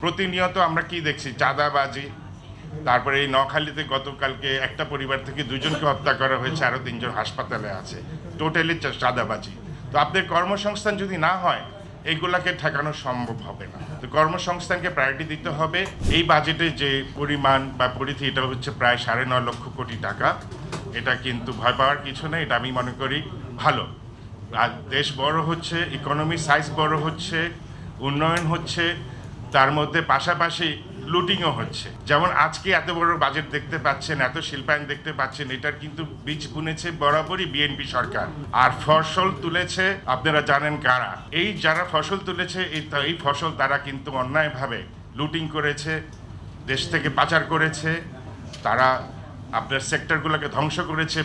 প্রতিনিয়ত আমরা কি দেখছি চাঁদাবাজি। তারপরে এই নোয়াখালীতে গতকালকে একটা পরিবার থেকে দুজনকে হত্যা করা হয়েছে, আরো 3জন হাসপাতালে আছে। টোটালি চাঁদাবাজি। তো আপনাদের কর্মসংস্থান যদি না হয় এইগুলাকে ঠেকানো সম্ভব হবে না। তো কর্মসংস্থানকে প্রায়োরিটি দিতে হবে। এই বাজেটে যে পরিমাণ বা পরিধি, এটা হচ্ছে প্রায় 9.5 লক্ষ কোটি টাকা। এটা কিন্তু ভয় পাওয়ার কিছু নেই, এটা আমি মনে করি ভালো। আর দেশ বড় হচ্ছে, ইকোনমি সাইজ বড় হচ্ছে, উন্নয়ন হচ্ছে, তার মধ্যে পাশাপাশি লুটিংও হচ্ছে। যেমন আজকে এত বড় বাজেট দেখতে পাচ্ছেন, এত শিল্পায়ন দেখতে পাচ্ছেন, এটার কিন্তু বীজ বুনেছে বরাবরই বিএনপি সরকার। আর ফসল তুলেছে আপনারা জানেন কারা। এই যারা ফসল তুলেছে এই ফসল তারা কিন্তু অন্যায়ভাবে লুটিং করেছে, দেশ থেকে পাচার করেছে, তারা আপনার সেক্টরগুলোকে ধ্বংস করেছে,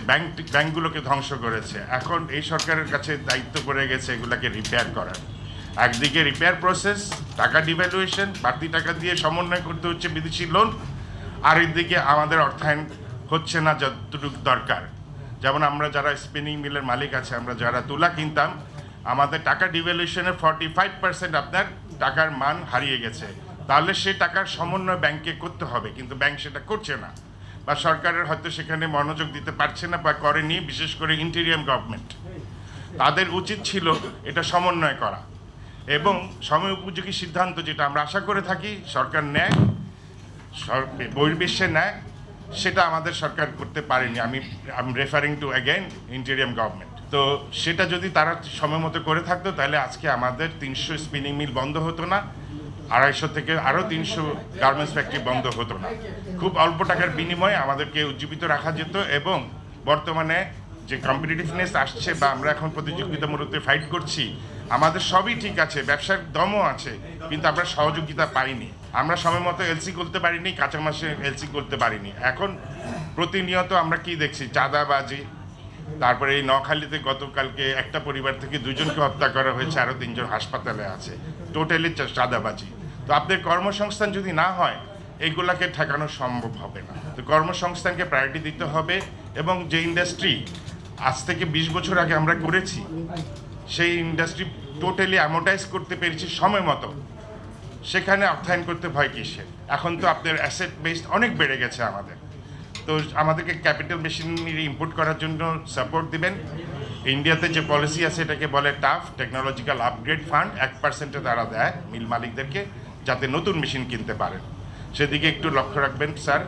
ব্যাংকগুলোকে ধ্বংস করেছে। এখন এই সরকারের কাছে দায়িত্ব পড়ে গেছে এগুলোকে রিপেয়ার করার। একদিকে রিপেয়ার প্রসেস, টাকা ডিভ্যালুয়েশন, বাড়তি টাকা দিয়ে সমন্বয় করতে হচ্ছে বিদেশি লোন, আর একদিকে আমাদের অর্থায়ন হচ্ছে না যতটুকু দরকার। যেমন আমরা যারা স্পিনিং মিলের মালিক আছে, আমরা যারা তুলা কিনতাম, আমাদের টাকা ডিভ্যালুয়েশনের 45% আপনার টাকার মান হারিয়ে গেছে। তাহলে সে টাকার সমন্বয় ব্যাংকে করতে হবে, কিন্তু ব্যাংক সেটা করছে না, বা সরকারের হয়তো সেখানে মনোযোগ দিতে পারছে না বা করেনি। বিশেষ করে ইন্টেরিয়াম গভর্নমেন্ট, তাদের উচিত ছিল এটা সমন্বয় করা এবং সময় উপযোগী সিদ্ধান্ত, যেটা আমরা আশা করে থাকি সরকার নেয়, বহির্বিশ্বে নেয়, সেটা আমাদের সরকার করতে পারেনি। আমি referring two again interim government. তো সেটা যদি তারা সময় মতো করে থাকতো, তাহলে আজকে আমাদের 300 স্পিনিং মিল বন্ধ হতো না, 250 থেকে আরও 300 গার্মেন্টস ফ্যাক্টরি বন্ধ হতো না। খুব অল্প টাকার বিনিময়ে আমাদেরকে উজ্জীবিত রাখা যেত। এবং বর্তমানে যে কম্পিটিটিভনেস আসছে বা আমরা এখন প্রতিযোগিতামূলক ফাইট করছি, আমাদের সবই ঠিক আছে, ব্যবসার দমও আছে, কিন্তু আমরা সহযোগিতা পাইনি। আমরা সময় মতো এলসি করতে পারিনি, কাঁচা মাসে এলসি করতে পারিনি। এখন প্রতিনিয়ত আমরা কি দেখছি চাঁদাবাজি। তারপরে এই নোয়াখালীতে গতকালকে একটা পরিবার থেকে দুজনকে হত্যা করা হয়েছে, আরো 3জন হাসপাতালে আছে। টোটালি চাঁদাবাজি। তো আপনাদের কর্মসংস্থান যদি না হয় এইগুলাকে ঠেকানো সম্ভব হবে না। তো কর্মসংস্থানকে প্রায়োরিটি দিতে হবে এবং যে ইন্ডাস্ট্রি আজ থেকে 20 বছর আগে আমরা করেছি, সেই ইন্ডাস্ট্রি টোটালি অ্যামোটাইজ করতে পেরেছি সময় মতো, সেখানে অর্থায়ন করতে ভয় কিসের? এখন তো আপনার অ্যাসেট বেসড অনেক বেড়ে গেছে আমাদের। তো আমাদেরকে ক্যাপিটাল মেশিনারি ইম্পোর্ট করার জন্য সাপোর্ট দিবেন। ইন্ডিয়াতে যে পলিসি আছে এটাকে বলে টাফ টেকনোলজিক্যাল আপগ্রেড ফান্ড, 1% তারা দেয় মিল মালিকদেরকে, যাতে নতুন মেশিন কিনতে পারেন। সেদিকে একটু লক্ষ্য রাখবেন স্যার।